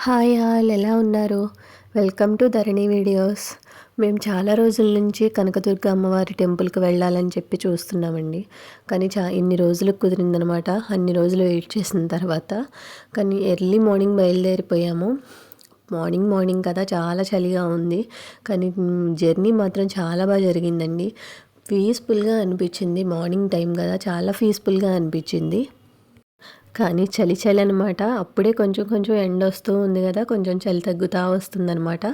Hi all ఎలా ఉన్నారు? Welcome to Dharani videos. మేము చాలా రోజుల నుంచి కనకదుర్గ అమ్మవారి టెంపుల్కి వెళ్ళాలని చెప్పి చూస్తున్నామండి. కానీ ఇన్ని రోజులకు కుదిరిందనమాట. అన్ని రోజులు వెయిట్ చేసిన తర్వాత కానీ ఎర్లీ మార్నింగ్ బయలుదేరిపోయాము. మార్నింగ్ కదా చాలా చలిగా ఉంది. కానీ జర్నీ మాత్రం చాలా బాగా జరిగిందండి. పీస్ఫుల్గా అనిపించింది. మార్నింగ్ టైం కదా చాలా పీస్ఫుల్గా అనిపించింది. కానీ చలి అనమాట. అప్పుడే కొంచెం ఎండ వస్తూ ఉంది కదా, కొంచెం చలి తగ్గుతూ వస్తుందనమాట.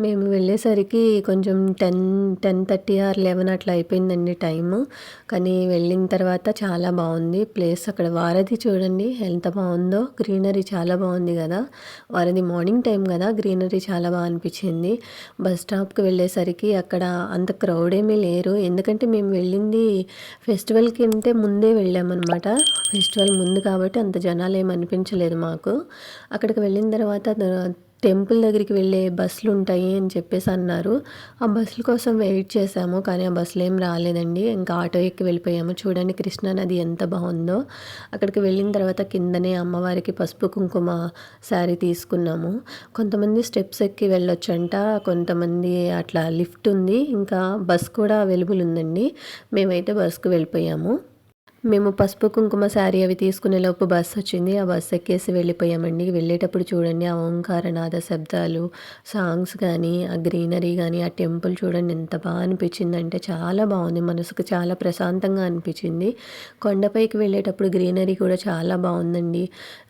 మేము వెళ్ళేసరికి కొంచెం 10:30 ఆర్ 11 అట్లా అయిపోయిందండి టైము. కానీ వెళ్ళిన తర్వాత చాలా బాగుంది ప్లేస్. అక్కడ వారధి చూడండి ఎంత బాగుందో, గ్రీనరీ చాలా బాగుంది కదా. వారధి మార్నింగ్ టైం కదా, గ్రీనరీ చాలా బాగా అనిపించింది. బస్ స్టాప్కి వెళ్ళేసరికి అక్కడ అంత క్రౌడ్ ఏమీ లేరు, ఎందుకంటే మేము వెళ్ళింది ఫెస్టివల్కి అంటే ముందే వెళ్ళామన్నమాట. ఫెస్టివల్ ముందు కాబట్టి అంత జనాలు ఏమి అనిపించలేదు మాకు. అక్కడికి వెళ్ళిన తర్వాత టెంపుల్ దగ్గరికి వెళ్ళే బస్సులు ఉంటాయి అని చెప్పేసి అన్నారు. ఆ బస్సుల కోసం వెయిట్ చేసాము, కానీ ఆ బస్సులు ఏం రాలేదండి. ఇంకా ఆటో ఎక్కి వెళ్ళిపోయాము. చూడండి కృష్ణా నది ఎంత బాగుందో. అక్కడికి వెళ్ళిన తర్వాత కిందనే అమ్మవారికి పసుపు కుంకుమ శారీ తీసుకున్నాము. కొంతమంది స్టెప్స్ ఎక్కి వెళ్ళొచ్చంట, కొంతమంది అట్లా లిఫ్ట్ ఉంది, ఇంకా బస్ కూడా అవైలబుల్ ఉందండి. మేమైతే బస్కి వెళ్ళిపోయాము. మేము పసుపు కుంకుమ శారీ అవి తీసుకునేలోపు బస్సు వచ్చింది. ఆ బస్సు ఎక్కేసి వెళ్ళిపోయామండి. వెళ్ళేటప్పుడు చూడండి ఆ ఓంకారనాద శబ్దాలు, సాంగ్స్ కానీ, ఆ గ్రీనరీ కానీ, ఆ టెంపుల్ చూడండి ఎంత బాగా అనిపించిందంటే చాలా బాగుంది. మనసుకు చాలా ప్రశాంతంగా అనిపించింది. కొండపైకి వెళ్ళేటప్పుడు గ్రీనరీ కూడా చాలా బాగుందండి.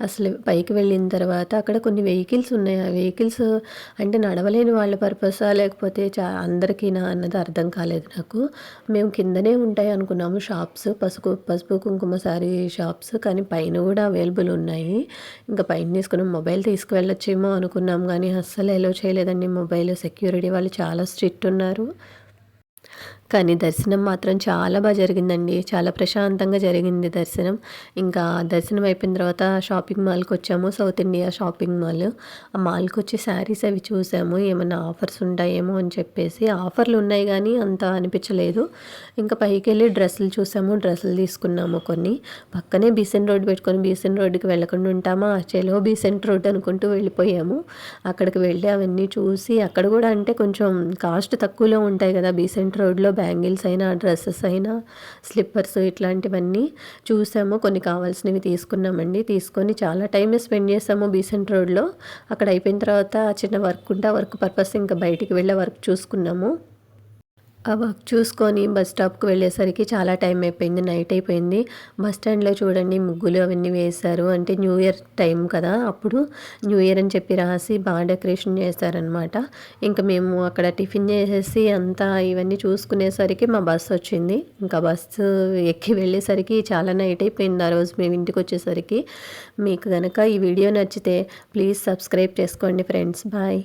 అసలు పైకి వెళ్ళిన తర్వాత అక్కడ కొన్ని వెహికల్స్ ఉన్నాయి. ఆ వెహికల్స్ అంటే నడవలేని వాళ్ళ పర్పసా లేకపోతే అందరికీనా అన్నది అర్థం కాలేదు నాకు. మేము కిందనే ఉంటాయి అనుకున్నాము షాప్స్, పసుపు కుంకుమ శారీ షాప్స్, కానీ పైన కూడా అవైలబుల్ ఉన్నాయి. ఇంకా పైన తీసుకుని మొబైల్ తీసుకువెళ్ళొచ్చేమో అనుకున్నాం, కానీ అస్సలు ఎలో చేయలేదండి. మొబైల్ సెక్యూరిటీ వాళ్ళు చాలా స్ట్రిక్ట్ ఉన్నారు. కానీ దర్శనం మాత్రం చాలా బాగా జరిగిందండి. చాలా ప్రశాంతంగా జరిగింది దర్శనం. ఇంకా దర్శనం అయిపోయిన తర్వాత షాపింగ్ మాల్కి వచ్చాము, సౌత్ ఇండియా షాపింగ్ మాల్. ఆ మాల్కి వచ్చి శారీస్ అవి చూసాము, ఏమన్నా ఆఫర్స్ ఉంటాయేమో అని చెప్పేసి. ఆఫర్లు ఉన్నాయి కానీ అంత అనిపించలేదు. ఇంకా పైకి వెళ్ళి డ్రెస్సులు చూసాము, డ్రెస్సులు తీసుకున్నాము కొన్ని. పక్కనే బీసెంట్ రోడ్ పెట్టుకొని బీసెంట్ రోడ్డుకి వెళ్ళకుండా ఉంటామా, చెలో బీసెంట్ రోడ్ అనుకుంటూ వెళ్ళిపోయాము. అక్కడికి వెళ్ళి అవన్నీ చూసి, అక్కడ కూడా అంటే కొంచెం కాస్ట్ తక్కువలో ఉంటాయి కదా బీసెంట్ రోడ్లో. బ్యాంగిల్స్ అయినా, డ్రెస్సెస్ అయినా, స్లిప్పర్స్ ఇట్లాంటివన్నీ చూసాము. కొన్ని కావాల్సినవి తీసుకున్నామండి. తీసుకొని చాలా టైం స్పెండ్ చేసాము బీసెంట్ రోడ్లో. అక్కడ అయిపోయిన తర్వాత చిన్న వర్క్ ఉంటే ఆ వర్క్ పర్పస్ ఇంకా బయటికి వెళ్ళే వర్క్ చూసుకున్నాము. ఆ వర్క్ చూసుకొని బస్ స్టాప్కి వెళ్ళేసరికి చాలా టైం అయిపోయింది, నైట్ అయిపోయింది. బస్ స్టాండ్లో చూడండి ముగ్గులు అవన్నీ వేశారు. అంటే న్యూ ఇయర్ టైం కదా, అప్పుడు న్యూ ఇయర్ అని చెప్పి రాసి బాగా డెకరేషన్ చేశారనమాట. ఇంకా మేము అక్కడ టిఫిన్ చేసేసి అంతా ఇవన్నీ చూసుకునేసరికి మా బస్సు వచ్చింది. ఇంకా బస్సు ఎక్కి వెళ్ళేసరికి చాలా నైట్ అయిపోయింది ఆ రోజు మేము ఇంటికి వచ్చేసరికి. మీకు కనుక ఈ వీడియో నచ్చితే ప్లీజ్ సబ్స్క్రైబ్ చేసుకోండి ఫ్రెండ్స్. బాయ్.